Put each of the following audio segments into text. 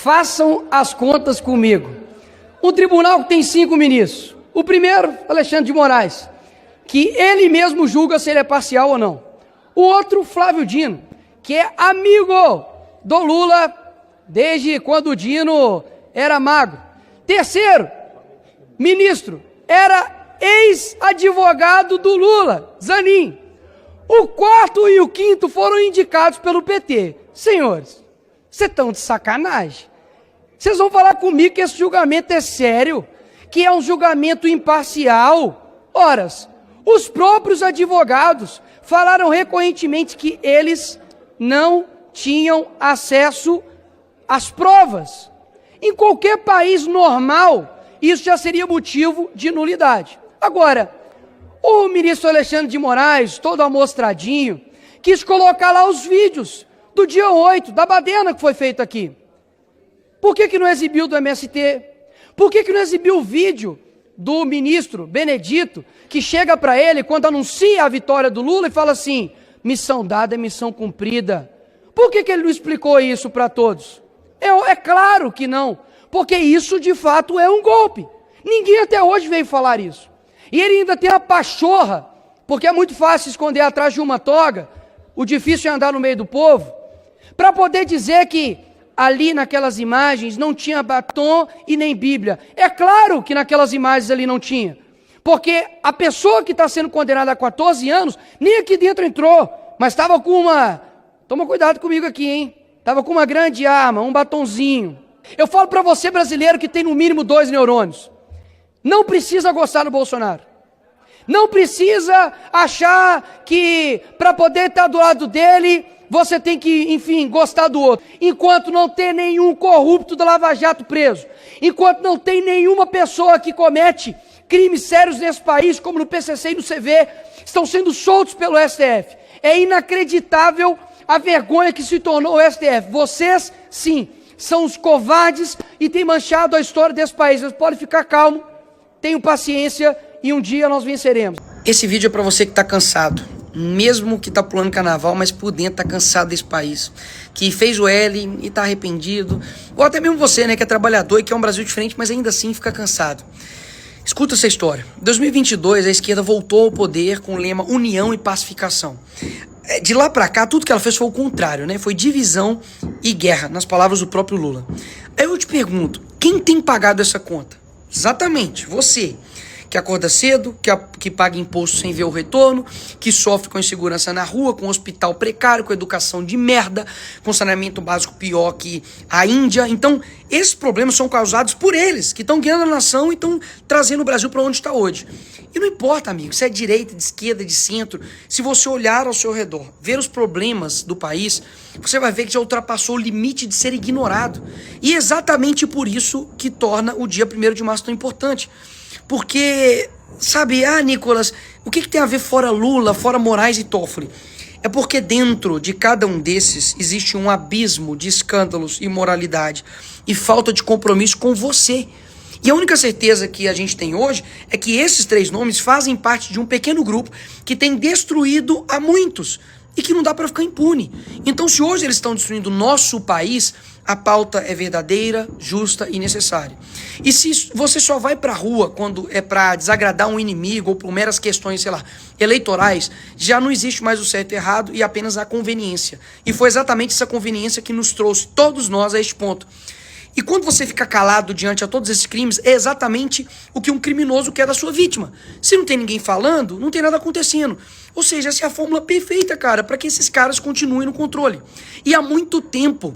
Façam as contas comigo. Um tribunal que tem 5 ministros. O primeiro, Alexandre de Moraes, que ele mesmo julga se ele é parcial ou não. O outro, Flávio Dino, que é amigo do Lula desde quando o Dino era magro. Terceiro, ministro, era ex-advogado do Lula, Zanin. O quarto e o quinto foram indicados pelo PT. Senhores, vocês estão de sacanagem? Vocês vão falar comigo que esse julgamento é sério? Que é um julgamento imparcial? Horas, os próprios advogados falaram recorrentemente que eles não tinham acesso às provas. Em qualquer país normal, isso já seria motivo de nulidade. Agora, o ministro Alexandre de Moraes, todo amostradinho, quis colocar lá os vídeos do dia 8, da baderna que foi feita aqui. Por que não exibiu do MST? Por que não exibiu o vídeo do ministro Benedito, que chega para ele quando anuncia a vitória do Lula e fala assim, missão dada é missão cumprida? Por que ele não explicou isso para todos? É claro que não, porque isso de fato é um golpe. Ninguém até hoje veio falar isso. E ele ainda tem a pachorra, porque é muito fácil esconder atrás de uma toga, o difícil é andar no meio do povo, para poder dizer que ali naquelas imagens não tinha batom e nem Bíblia. É claro que naquelas imagens ali não tinha, porque a pessoa que está sendo condenada a 14 anos, nem aqui dentro entrou, mas estava com uma, toma cuidado comigo aqui, hein? Estava com uma grande arma, um batonzinho. Eu falo para você brasileiro que tem no mínimo 2 neurônios, não precisa gostar do Bolsonaro. Não precisa achar que para poder estar do lado dele, você tem que, enfim, gostar do outro. Enquanto não tem nenhum corrupto da Lava Jato preso, enquanto não tem nenhuma pessoa que comete crimes sérios nesse país, como no PCC e no CV, estão sendo soltos pelo STF. É inacreditável a vergonha que se tornou o STF. Vocês, sim, são os covardes e têm manchado a história desse país. Mas pode ficar calmo, tenham paciência e um dia nós venceremos. Esse vídeo é para você que está cansado, mesmo que está pulando carnaval, mas por dentro está cansado desse país, que fez o L e está arrependido, ou até mesmo você, né, que é trabalhador e quer um Brasil diferente, mas ainda assim fica cansado. Escuta essa história. Em 2022, a esquerda voltou ao poder com o lema União e Pacificação. De lá para cá, tudo que ela fez foi o contrário, né? Foi divisão e guerra, nas palavras do próprio Lula. Aí eu te pergunto, quem tem pagado essa conta? Exatamente, você, que acorda cedo, que paga imposto sem ver o retorno, que sofre com insegurança na rua, com hospital precário, com educação de merda, com saneamento básico pior que a Índia. Então, esses problemas são causados por eles, que estão guiando a nação e estão trazendo o Brasil para onde está hoje. E não importa, amigo, se é de direita, de esquerda, de centro, se você olhar ao seu redor, ver os problemas do país, você vai ver que já ultrapassou o limite de ser ignorado. E é exatamente por isso que torna o dia 1º de março tão importante. Porque, sabe, Nicolas, o que tem a ver fora Lula, fora Moraes e Toffoli? É porque dentro de cada um desses existe um abismo de escândalos, imoralidade e falta de compromisso com você. E a única certeza que a gente tem hoje é que esses 3 nomes fazem parte de um pequeno grupo que tem destruído a muitos e que não dá para ficar impune. Então, se hoje eles estão destruindo o nosso país, a pauta é verdadeira, justa e necessária. E se você só vai pra rua quando é pra desagradar um inimigo ou por meras questões, sei lá, eleitorais, já não existe mais o certo e errado e apenas a conveniência. E foi exatamente essa conveniência que nos trouxe, todos nós, a este ponto. E quando você fica calado diante a todos esses crimes, é exatamente o que um criminoso quer da sua vítima. Se não tem ninguém falando, não tem nada acontecendo. Ou seja, essa é a fórmula perfeita, cara, para que esses caras continuem no controle. E há muito tempo,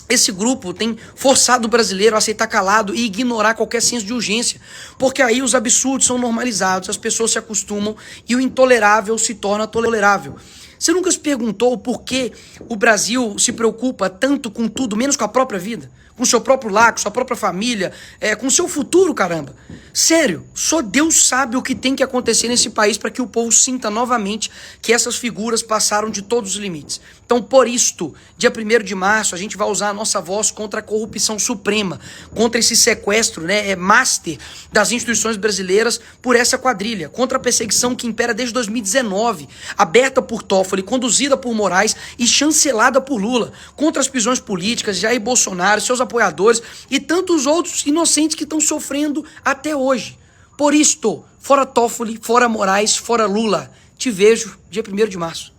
esse grupo tem forçado o brasileiro a aceitar calado e ignorar qualquer senso de urgência, porque aí os absurdos são normalizados, as pessoas se acostumam e o intolerável se torna tolerável. Você nunca se perguntou por que o Brasil se preocupa tanto com tudo, menos com a própria vida? Com o seu próprio lar, com sua própria família, com o seu futuro, caramba. Sério, só Deus sabe o que tem que acontecer nesse país para que o povo sinta novamente que essas figuras passaram de todos os limites. Então, por isto, dia 1º de março, a gente vai usar a nossa voz contra a corrupção suprema, contra esse sequestro, master das instituições brasileiras por essa quadrilha, contra a perseguição que impera desde 2019, aberta por Toffoli, Toffoli, conduzida por Moraes e chancelada por Lula, contra as prisões políticas, Jair Bolsonaro, seus apoiadores e tantos outros inocentes que estão sofrendo até hoje. Por isto, fora Toffoli, fora Moraes, fora Lula. Te vejo dia 1º de março.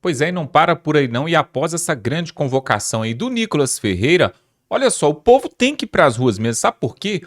Pois é, e não para por aí não, e após essa grande convocação aí do Nicolas Ferreira, olha só, o povo tem que ir para as ruas mesmo, sabe por quê?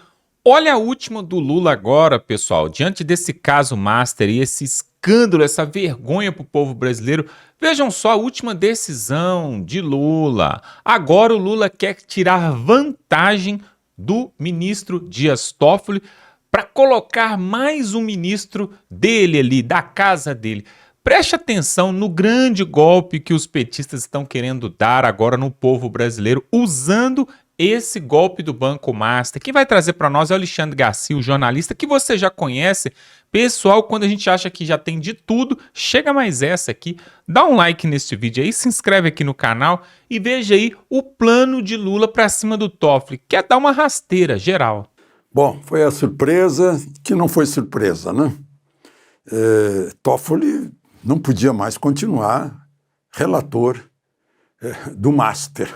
Olha a última do Lula agora, pessoal, diante desse caso Master e esse escândalo, essa vergonha para o povo brasileiro, vejam só a última decisão de Lula. Agora o Lula quer tirar vantagem do ministro Dias Toffoli para colocar mais um ministro dele ali, da casa dele. Preste atenção no grande golpe que os petistas estão querendo dar agora no povo brasileiro, usando esse golpe do Banco Master. Quem vai trazer para nós é o Alexandre Garcia, o jornalista que você já conhece. Pessoal, quando a gente acha que já tem de tudo, chega mais essa aqui. Dá um like nesse vídeo aí, se inscreve aqui no canal e veja aí o plano de Lula para cima do Toffoli. Quer dar uma rasteira geral. Bom, foi a surpresa que não foi surpresa, né? Toffoli não podia mais continuar relator do Master,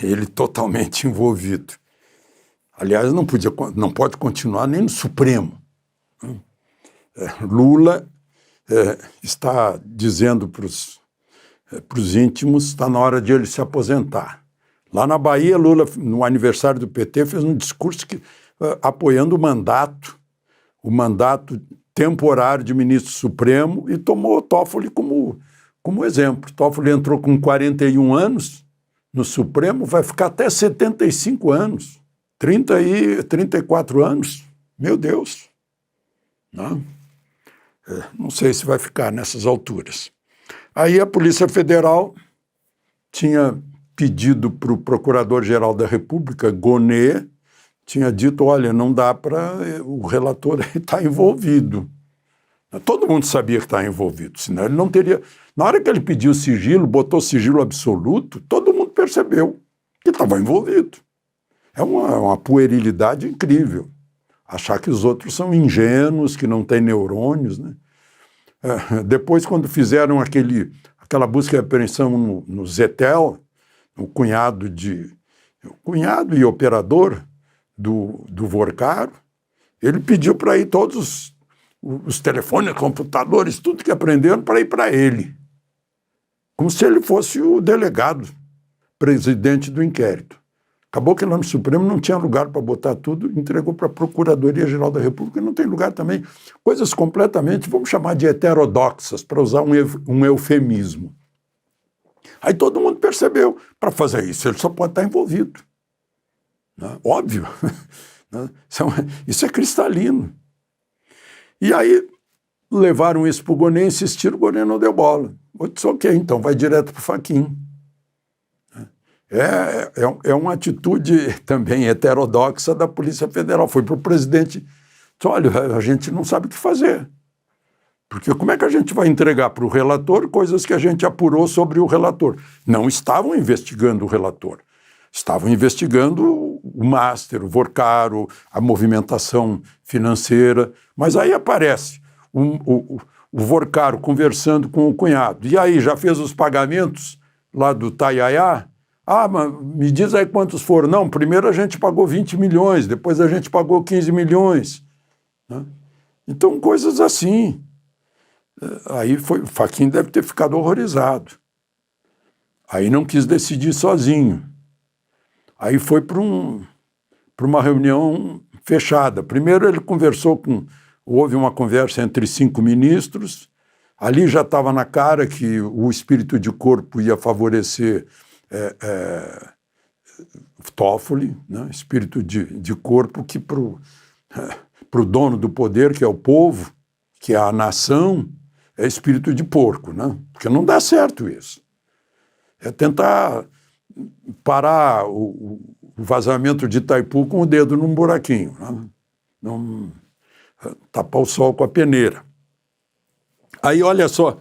ele totalmente envolvido. Aliás, não pode continuar nem no Supremo. Lula está dizendo para os íntimos, está na hora de ele se aposentar. Lá na Bahia, Lula, no aniversário do PT, fez um discurso apoiando o mandato temporário de ministro supremo e tomou Toffoli como exemplo. Toffoli entrou com 41 anos no Supremo, vai ficar até 75 anos, 34 anos. Meu Deus! Não sei se vai ficar nessas alturas. Aí a Polícia Federal tinha pedido para o Procurador-Geral da República, Gonet, tinha dito, olha, não dá para... o relator está envolvido. Todo mundo sabia que está envolvido, senão ele não teria... Na hora que ele pediu sigilo, botou sigilo absoluto, todo mundo percebeu que estava envolvido. É uma puerilidade incrível. Achar que os outros são ingênuos, que não têm neurônios, né? Depois, quando fizeram aquela busca e apreensão no Zetel, o cunhado e operador do Vorcaro, ele pediu para ir todos os telefones, computadores, tudo que aprenderam para ir para ele. Como se ele fosse o delegado, presidente do inquérito. Acabou que lá no Supremo não tinha lugar para botar tudo, entregou para a Procuradoria-Geral da República, não tem lugar também. Coisas completamente, vamos chamar de heterodoxas, para usar um eufemismo. Aí todo mundo percebeu, para fazer isso ele só pode estar envolvido. Né? Óbvio. Né? Isso é cristalino. E aí levaram isso para o Gonet, insistiram, o Gonet não deu bola. Eu disse, ok, então vai direto para o Fachin. É uma atitude também heterodoxa da Polícia Federal. Foi para o presidente, disse, olha, a gente não sabe o que fazer. Porque como é que a gente vai entregar para o relator coisas que a gente apurou sobre o relator? Não estavam investigando o relator. Estavam investigando o Master, o Vorcaro, a movimentação financeira. Mas aí aparece o Vorcaro conversando com o cunhado. E aí, já fez os pagamentos lá do Taiaiá? Ah, mas me diz aí quantos foram. Não, primeiro a gente pagou 20 milhões, depois a gente pagou 15 milhões. Né? Então, coisas assim. Aí o Fachin deve ter ficado horrorizado. Aí não quis decidir sozinho. Aí foi para uma reunião fechada. Primeiro ele houve uma conversa entre 5 ministros, ali já estava na cara que o espírito de corpo ia favorecer Toffoli, né? Espírito de corpo que para o dono do poder, que é o povo, que é a nação, é espírito de porco, né? Porque não dá certo isso. É tentar parar o vazamento de Itaipu com o dedo num buraquinho, né? Não tapar o sol com a peneira. Aí, olha só,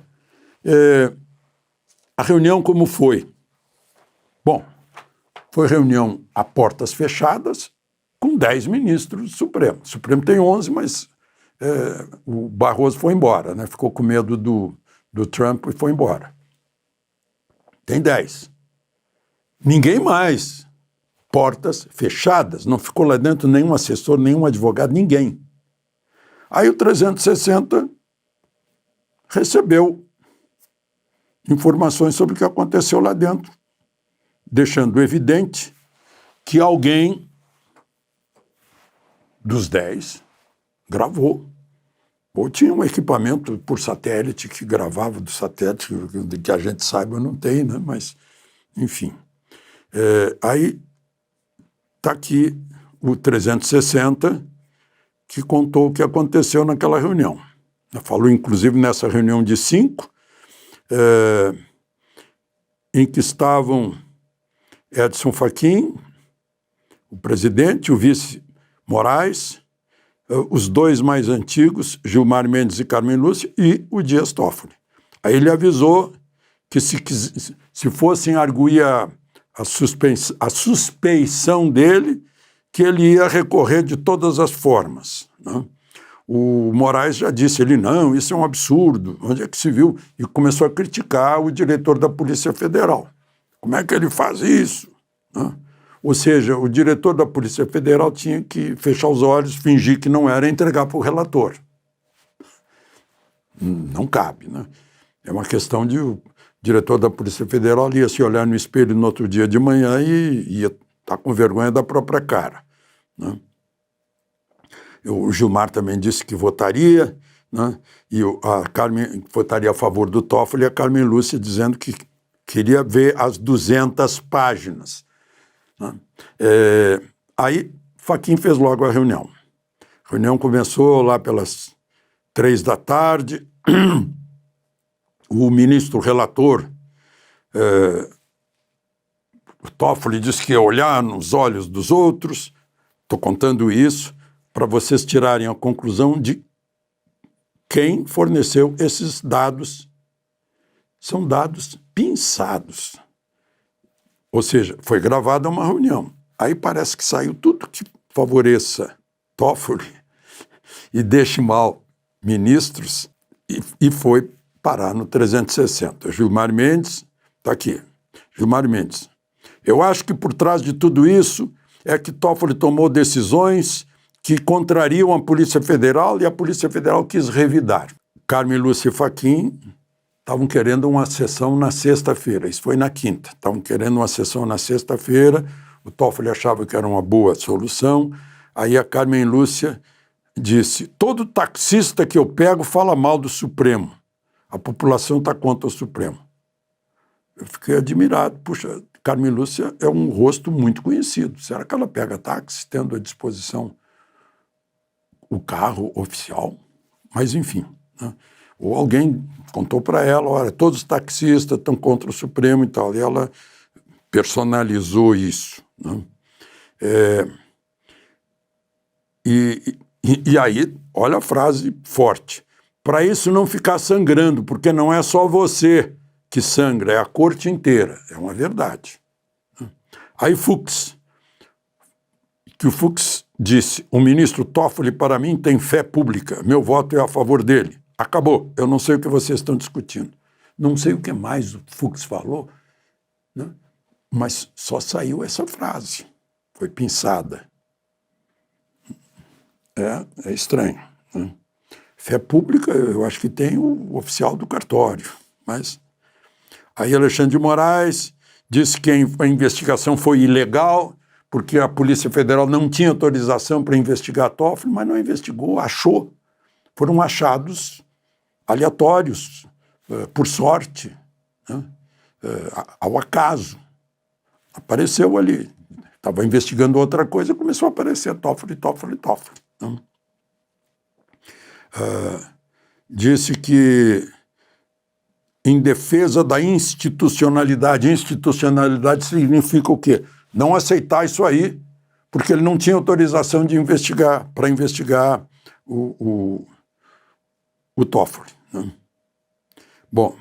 a reunião como foi? Bom, foi reunião a portas fechadas com 10 ministros do Supremo. O Supremo tem 11, mas o Barroso foi embora, né? Ficou com medo do do Trump e foi embora. Tem 10. Ninguém mais. Portas fechadas. Não ficou lá dentro nenhum assessor, nenhum advogado, ninguém. Aí o 360 recebeu informações sobre o que aconteceu lá dentro, deixando evidente que alguém dos 10 gravou. Ou tinha um equipamento por satélite que gravava do satélite, que a gente saiba não tem, né? Mas, enfim. Aí está aqui o 360, que contou o que aconteceu naquela reunião. Falou, inclusive, nessa reunião de 5, em que estavam Edson Fachin, o presidente, o vice Moraes, os 2 mais antigos, Gilmar Mendes e Carmen Lúcia, e o Dias Toffoli. Aí ele avisou que se fossem arguir a suspeição dele, que ele ia recorrer de todas as formas, né? O Moraes já disse, ele, não, isso é um absurdo, onde é que se viu? E começou a criticar o diretor da Polícia Federal. Como é que ele faz isso? Né? Ou seja, o diretor da Polícia Federal tinha que fechar os olhos, fingir que não era e entregar para o relator. Não cabe, né? É uma questão de o diretor da Polícia Federal ia se olhar no espelho no outro dia de manhã e ia estar com vergonha da própria cara, né? O Gilmar também disse que votaria, né? E a Carmen votaria a favor do Toffoli, e a Carmen Lúcia dizendo que queria ver as 200 páginas. Né? Aí Fachin fez logo a reunião. A reunião começou lá pelas 3 da tarde. O ministro relator, o Toffoli, disse que ia olhar nos olhos dos outros. Estou contando isso para vocês tirarem a conclusão de quem forneceu esses dados. São dados pinçados. Ou seja, foi gravada uma reunião. Aí parece que saiu tudo que favoreça Toffoli e deixe mal ministros e foi parar no 360. Gilmar Mendes, está aqui. Gilmar Mendes. Eu acho que por trás de tudo isso é que Toffoli tomou decisões que contrariam a Polícia Federal e a Polícia Federal quis revidar. Carmen Lúcia e Fachin estavam querendo uma sessão na sexta-feira, isso foi na quinta. Estavam querendo uma sessão na sexta-feira, o Toffoli achava que era uma boa solução, aí a Carmen Lúcia disse, todo taxista que eu pego fala mal do Supremo, a população está contra o Supremo. Eu fiquei admirado, puxa, Carmen Lúcia é um rosto muito conhecido, será que ela pega táxi tendo à disposição o carro oficial? Mas enfim, né? Ou alguém contou para ela, olha, todos os taxistas estão contra o Supremo e tal, e ela personalizou isso, né? E aí, olha a frase forte, para isso não ficar sangrando, porque não é só você que sangra, é a corte inteira, é uma verdade. Aí Fux disse, o ministro Toffoli para mim tem fé pública, meu voto é a favor dele. Acabou, eu não sei o que vocês estão discutindo. Não sei o que mais o Fux falou, né? Mas só saiu essa frase, foi pinçada. É estranho, né? Fé pública, eu acho que tem o oficial do cartório, mas... Aí Alexandre de Moraes disse que a investigação foi ilegal, porque a Polícia Federal não tinha autorização para investigar Toffoli, mas não investigou, achou. Foram achados aleatórios, por sorte, né? Ao acaso. Apareceu ali. Estava investigando outra coisa, começou a aparecer Toffoli. Né? Disse que em defesa da institucionalidade. Institucionalidade significa o quê? Não aceitar isso aí, porque ele não tinha autorização de investigar, para investigar o Toffoli, né? Bom,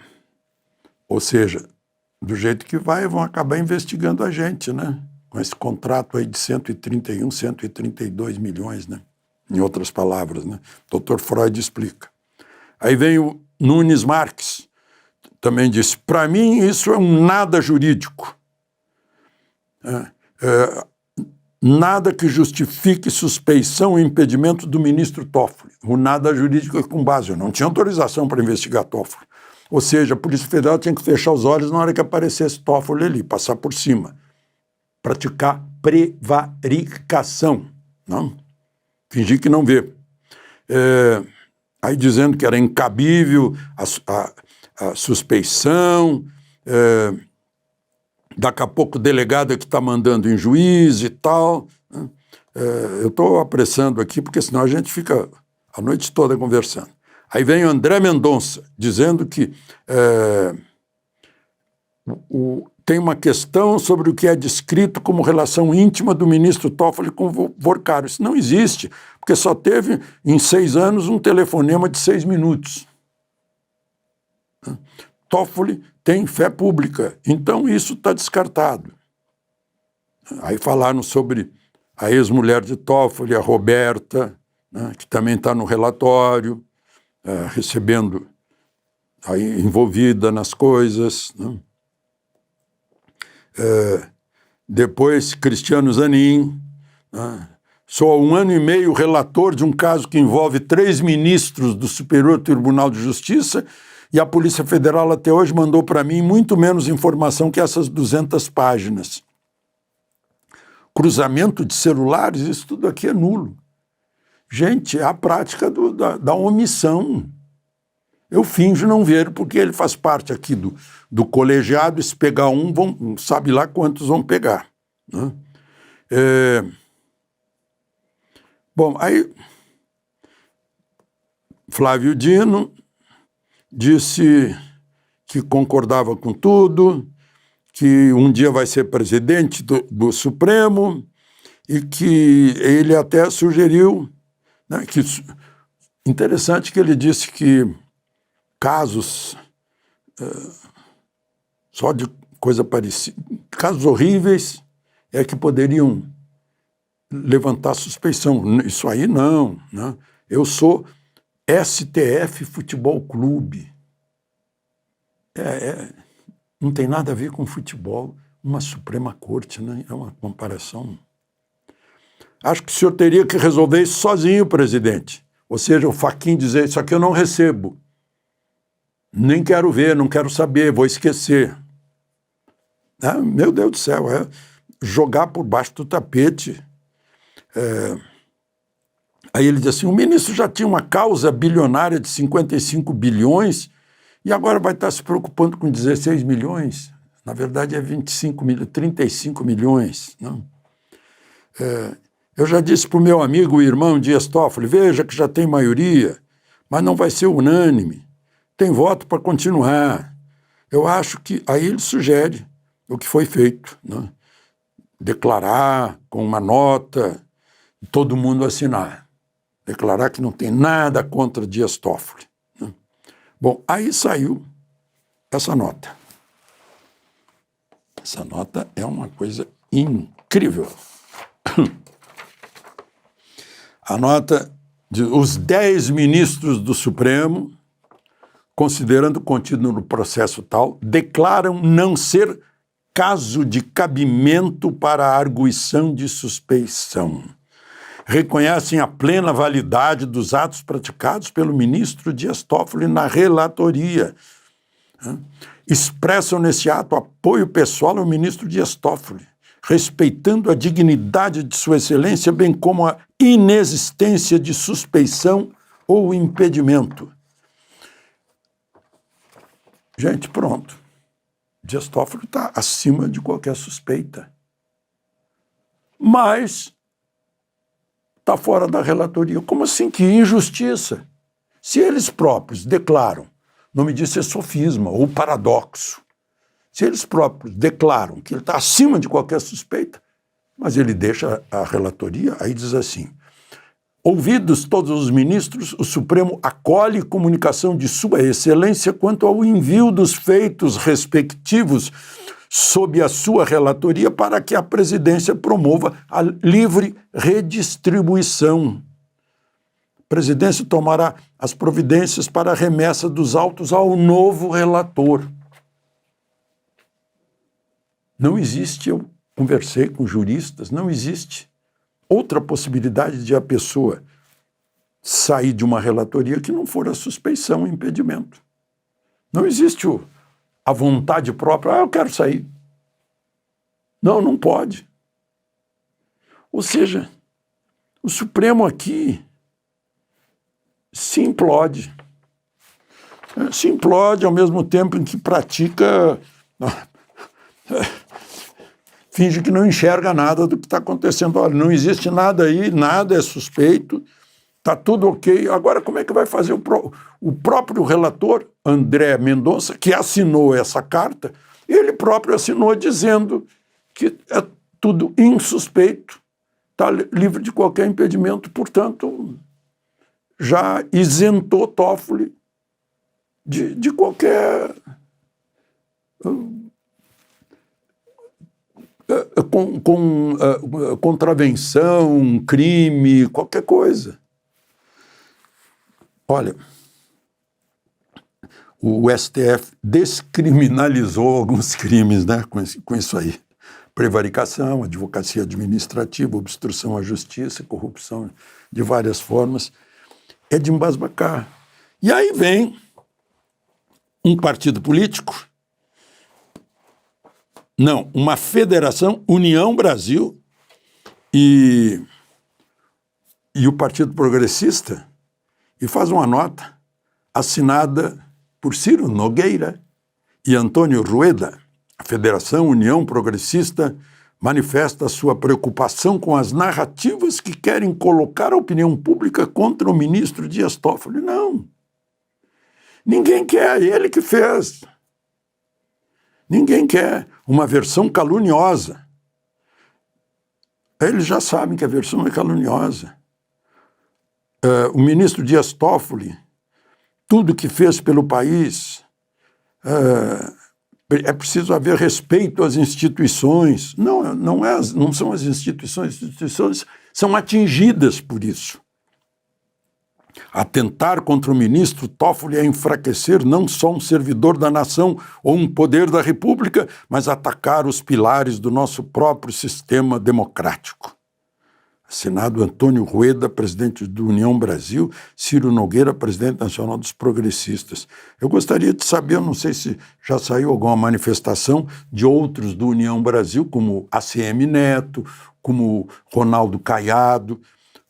ou seja, do jeito que vai, vão acabar investigando a gente, né? Com esse contrato aí de 131, 132 milhões, né? Em outras palavras, né? Dr. Freud explica. Aí vem o Nunes Marques, também disse, para mim isso é um nada jurídico. Nada que justifique suspeição e impedimento do ministro Toffoli. O nada jurídico é com base. Eu não tinha autorização para investigar Toffoli. Ou seja, a Polícia Federal tinha que fechar os olhos na hora que aparecesse Toffoli ali, passar por cima. Praticar prevaricação. Não? Fingir que não vê. Aí dizendo que era incabível a suspeição, daqui a pouco o delegado é que está mandando em juiz e tal. Eu estou apressando aqui, porque senão a gente fica a noite toda conversando. Aí vem o André Mendonça, dizendo que tem uma questão sobre o que é descrito como relação íntima do ministro Toffoli com o Vorcaro. Isso não existe, porque só teve, em 6 anos, um telefonema de 6 minutos. Toffoli tem fé pública, então isso está descartado. Aí falaram sobre a ex-mulher de Toffoli, a Roberta, né, que também está no relatório, recebendo, aí, envolvida nas coisas, né? Depois Cristiano Zanin, né? Sou há 1 ano e meio relator de um caso que envolve 3 ministros do Superior Tribunal de Justiça e a Polícia Federal até hoje mandou para mim muito menos informação que essas 200 páginas. Cruzamento de celulares, isso tudo aqui é nulo. Gente, é a prática da omissão. Eu finjo não ver, porque ele faz parte aqui do colegiado, e se pegar um, sabe lá quantos vão pegar. Né? Bom, aí Flávio Dino disse que concordava com tudo, que um dia vai ser presidente do Supremo e que ele até sugeriu, né, que interessante que ele disse que casos só de coisa parecida, casos horríveis é que poderiam levantar suspeição. Isso aí não, né? Eu sou STF Futebol Clube. Não tem nada a ver com futebol, uma Suprema Corte, né? É uma comparação. Acho que o senhor teria que resolver isso sozinho, presidente. Ou seja, o Fachin dizer, isso aqui eu não recebo. Nem quero ver, não quero saber, vou esquecer. Meu Deus do céu, é jogar por baixo do tapete. Aí ele diz assim, o ministro já tinha uma causa bilionária de 55 bilhões e agora vai estar se preocupando com 16 milhões. Na verdade é 35 milhões. Não? Eu já disse para o meu amigo, o irmão Dias Toffoli, veja que já tem maioria, mas não vai ser unânime. Tem voto para continuar. Eu acho que aí ele sugere o que foi feito, né? Declarar com uma nota, todo mundo assinar. Declarar que não tem nada contra Dias Toffoli. Né? Bom, aí saiu essa nota. Essa nota é uma coisa incrível. A nota de os 10 ministros do Supremo, considerando o contido no processo tal, declaram não ser caso de cabimento para a arguição de suspeição. Reconhecem a plena validade dos atos praticados pelo ministro Dias Toffoli na relatoria. Expressam nesse ato apoio pessoal ao ministro Dias Toffoli, respeitando a dignidade de sua excelência, bem como a inexistência de suspeição ou impedimento. Gente, pronto. Dias Toffoli está acima de qualquer suspeita. Mas está fora da relatoria. Como assim? Que injustiça. Se eles próprios declaram, o nome disso é sofisma ou paradoxo, se eles próprios declaram que ele está acima de qualquer suspeita, mas ele deixa a relatoria, aí diz assim, ouvidos todos os ministros, o Supremo acolhe comunicação de Sua Excelência quanto ao envio dos feitos respectivos sob a sua relatoria para que a presidência promova a livre redistribuição presidência tomará as providências para a remessa dos autos ao novo relator. Não existe, eu conversei com juristas, não existe outra possibilidade de a pessoa sair de uma relatoria que não for a suspeição e impedimento. Não existe a vontade própria, eu quero sair. Não, não pode. Ou seja, o Supremo aqui se implode. Se implode ao mesmo tempo em que pratica... finge que não enxerga nada do que está acontecendo. Olha, não existe nada aí, nada é suspeito, está tudo ok. Agora, como é que vai fazer o próprio relator, André Mendonça, que assinou essa carta, ele próprio assinou dizendo que é tudo insuspeito, está livre de qualquer impedimento, portanto, já isentou Toffoli de qualquer... contravenção, crime, qualquer coisa. Olha, o STF descriminalizou alguns crimes, né, com isso aí. Prevaricação, advocacia administrativa, obstrução à justiça, corrupção de várias formas. É de embasbacar. E aí vem um partido político, não, uma federação, União Brasil, e o Partido Progressista, e faz uma nota assinada por Ciro Nogueira e Antônio Rueda. A Federação União Progressista manifesta sua preocupação com as narrativas que querem colocar a opinião pública contra o ministro Dias Toffoli. Não, ninguém quer, ele que fez. Ninguém quer uma versão caluniosa. Eles já sabem que a versão é caluniosa. O ministro Dias Toffoli, tudo que fez pelo país, é preciso haver respeito às instituições. Não são as instituições são atingidas por isso. Atentar contra o ministro Toffoli é enfraquecer não só um servidor da nação ou um poder da república, mas atacar os pilares do nosso próprio sistema democrático. Assinado Antônio Rueda, presidente do União Brasil, Ciro Nogueira, presidente nacional dos progressistas. Eu gostaria de saber, não sei se já saiu alguma manifestação de outros do União Brasil, como ACM Neto, como Ronaldo Caiado.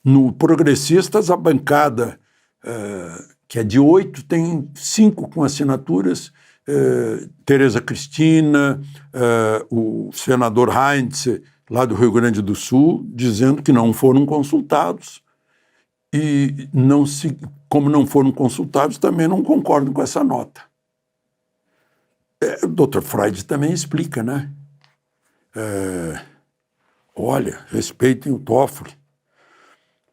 No Progressistas, a bancada, que é de 8, tem 5 com assinaturas, Tereza Cristina, o senador Heinz, lá do Rio Grande do Sul, dizendo que não foram consultados. E, como não foram consultados, também não concordam com essa nota. O Dr. Freud também explica, né? Olha, respeitem o Toffoli,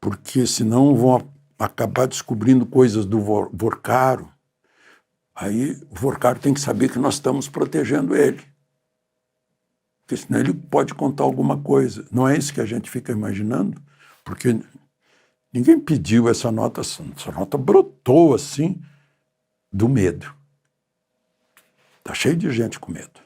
porque senão vão acabar descobrindo coisas do Vorcaro. Aí o Vorcaro tem que saber que nós estamos protegendo ele. Porque senão ele pode contar alguma coisa. Não é isso que a gente fica imaginando? Porque ninguém pediu essa nota brotou assim do medo. Está cheio de gente com medo.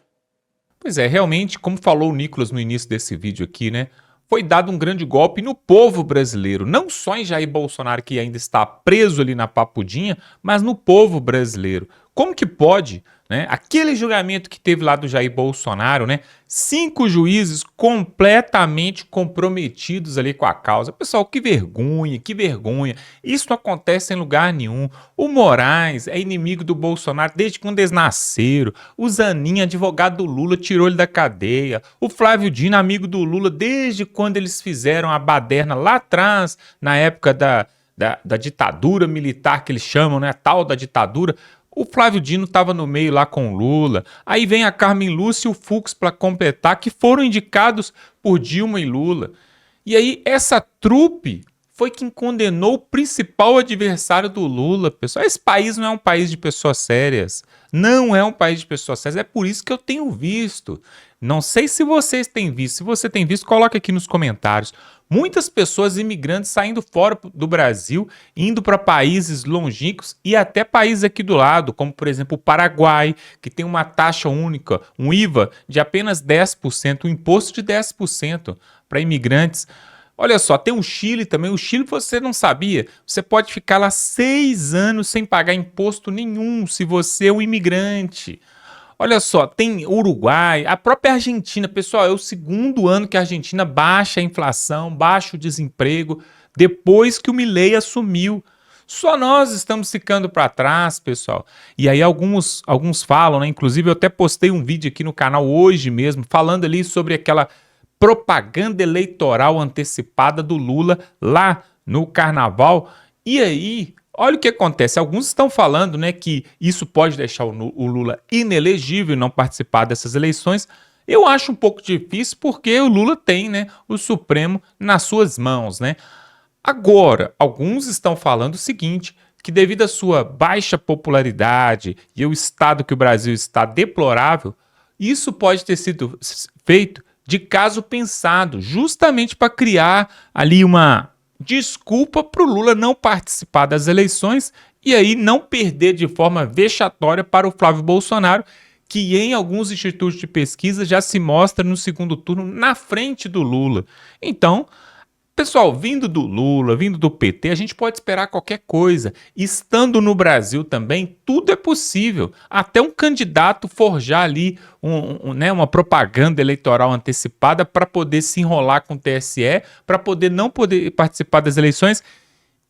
Pois é, realmente, como falou o Nicolas no início desse vídeo aqui, né? Foi dado um grande golpe no povo brasileiro, não só em Jair Bolsonaro, que ainda está preso ali na papudinha, mas no povo brasileiro. Como que pode, né, aquele julgamento que teve lá do Jair Bolsonaro, né, 5 juízes completamente comprometidos ali com a causa. Pessoal, que vergonha, que vergonha. Isso não acontece em lugar nenhum. O Moraes é inimigo do Bolsonaro desde quando eles nasceram. O Zanin, advogado do Lula, tirou ele da cadeia. O Flávio Dino, amigo do Lula, desde quando eles fizeram a baderna lá atrás, na época da ditadura militar que eles chamam, né, a tal da ditadura. O Flávio Dino estava no meio lá com o Lula. Aí vem a Carmen Lúcia e o Fux para completar, que foram indicados por Dilma e Lula. E aí essa trupe foi quem condenou o principal adversário do Lula, pessoal. Esse país não é um país de pessoas sérias. Não é um país de pessoas sérias. É por isso que eu tenho visto. Não sei se vocês têm visto. Se você tem visto, coloque aqui nos comentários. Muitas pessoas imigrantes saindo fora do Brasil, indo para países longínquos e até países aqui do lado, como por exemplo o Paraguai, que tem uma taxa única, um IVA de apenas 10%, um imposto de 10% para imigrantes. Olha só, tem o Chile também. O Chile, você não sabia, você pode ficar lá 6 anos sem pagar imposto nenhum se você é um imigrante. Olha só, tem Uruguai, a própria Argentina. Pessoal, é o segundo ano que a Argentina baixa a inflação, baixa o desemprego, depois que o Milei assumiu. Só nós estamos ficando para trás, pessoal. E aí alguns falam, né? Inclusive eu até postei um vídeo aqui no canal hoje mesmo, falando ali sobre aquela propaganda eleitoral antecipada do Lula lá no Carnaval. E aí, olha o que acontece. Alguns estão falando, né, que isso pode deixar o Lula inelegível e não participar dessas eleições. Eu acho um pouco difícil porque o Lula tem, né, o Supremo nas suas mãos, né? Agora, alguns estão falando o seguinte, que devido à sua baixa popularidade e o estado que o Brasil está deplorável, isso pode ter sido feito de caso pensado, justamente para criar ali uma desculpa para o Lula não participar das eleições e aí não perder de forma vexatória para o Flávio Bolsonaro, que em alguns institutos de pesquisa já se mostra no segundo turno na frente do Lula. Então, pessoal, vindo do Lula, vindo do PT, a gente pode esperar qualquer coisa. Estando no Brasil também, tudo é possível. Até um candidato forjar ali né, uma propaganda eleitoral antecipada para poder se enrolar com o TSE, para poder não poder participar das eleições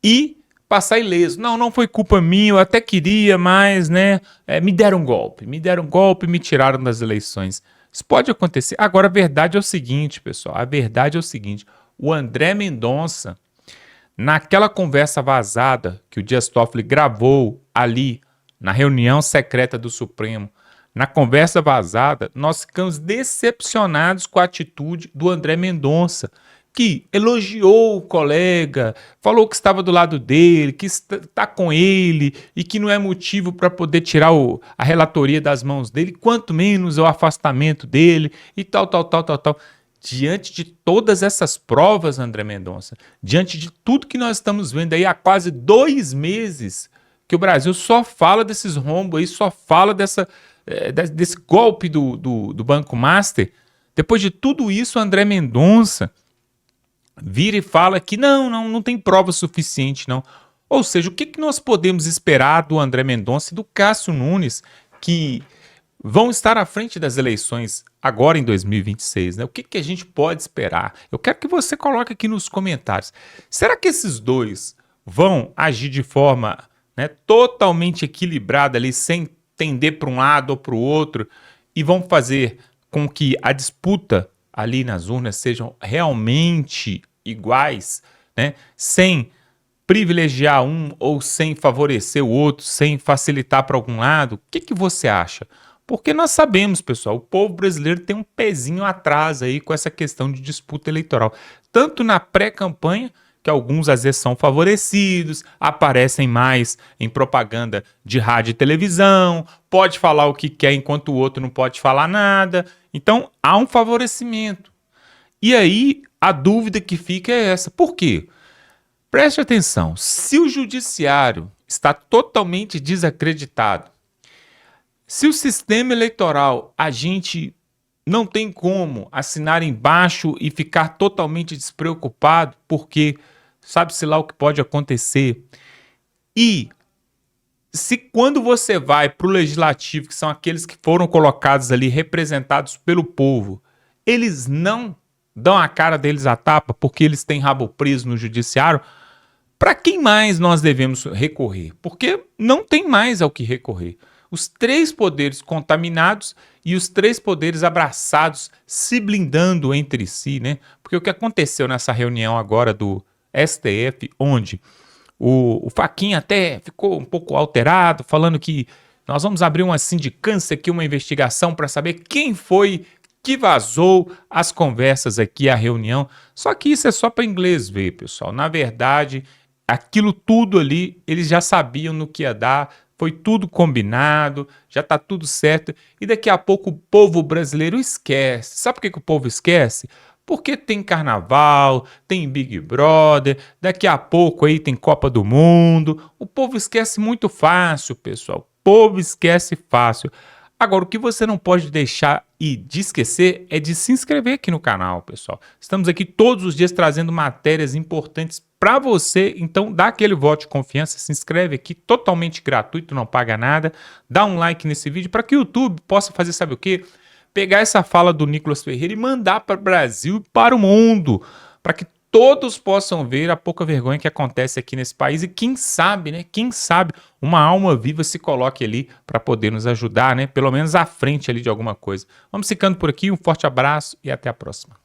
e passar ileso. Não foi culpa minha, eu até queria, mas né, me deram um golpe, me tiraram das eleições. Isso pode acontecer. Agora, a verdade é o seguinte, pessoal, o André Mendonça, naquela conversa vazada que o Dias Toffoli gravou ali na reunião secreta do Supremo, na conversa vazada, nós ficamos decepcionados com a atitude do André Mendonça, que elogiou o colega, falou que estava do lado dele, que está com ele e que não é motivo para poder tirar a relatoria das mãos dele, quanto menos o afastamento dele e tal. Diante de todas essas provas, André Mendonça, diante de tudo que nós estamos vendo aí há quase 2 meses, que o Brasil só fala desses rombos aí, só fala desse golpe do Banco Master, depois de tudo isso, André Mendonça vira e fala que não tem prova suficiente, não. Ou seja, o que nós podemos esperar do André Mendonça e do Cássio Nunes, que vão estar à frente das eleições agora em 2026, né? O que a gente pode esperar? Eu quero que você coloque aqui nos comentários. Será que esses dois vão agir de forma, né, totalmente equilibrada ali, sem tender para um lado ou para o outro, e vão fazer com que a disputa ali nas urnas sejam realmente iguais, né? Sem privilegiar um ou sem favorecer o outro, sem facilitar para algum lado? O que você acha? Porque nós sabemos, pessoal, o povo brasileiro tem um pezinho atrás aí com essa questão de disputa eleitoral. Tanto na pré-campanha, que alguns às vezes são favorecidos, aparecem mais em propaganda de rádio e televisão, pode falar o que quer enquanto o outro não pode falar nada. Então, há um favorecimento. E aí, a dúvida que fica é essa. Por quê? Preste atenção. Se o judiciário está totalmente desacreditado, se o sistema eleitoral a gente não tem como assinar embaixo e ficar totalmente despreocupado, porque sabe-se lá o que pode acontecer. E se quando você vai para o legislativo, que são aqueles que foram colocados ali, representados pelo povo, eles não dão a cara deles à tapa porque eles têm rabo preso no judiciário, para quem mais nós devemos recorrer? Porque não tem mais ao que recorrer. Os 3 poderes contaminados e os 3 poderes abraçados, se blindando entre si, né? Porque o que aconteceu nessa reunião agora do STF, onde o Fachin até ficou um pouco alterado, falando que nós vamos abrir uma sindicância aqui, uma investigação para saber quem foi que vazou, as conversas aqui, a reunião. Só que isso é só para inglês ver, pessoal. Na verdade, aquilo tudo ali, eles já sabiam no que ia dar, foi tudo combinado, já tá tudo certo. E daqui a pouco o povo brasileiro esquece. Sabe por que o povo esquece? Porque tem carnaval, tem Big Brother, daqui a pouco aí tem Copa do Mundo. O povo esquece muito fácil, pessoal. O povo esquece fácil. Agora, o que você não pode deixar de esquecer é de se inscrever aqui no canal, pessoal. Estamos aqui todos os dias trazendo matérias importantes para você, então dá aquele voto de confiança, se inscreve aqui, totalmente gratuito, não paga nada. Dá um like nesse vídeo para que o YouTube possa fazer, sabe o quê? Pegar essa fala do Nicolas Ferreira e mandar para o Brasil e para o mundo, para que todos possam ver a pouca vergonha que acontece aqui nesse país e quem sabe, né? Quem sabe uma alma viva se coloque ali para poder nos ajudar, né? Pelo menos à frente ali de alguma coisa. Vamos ficando por aqui, um forte abraço e até a próxima.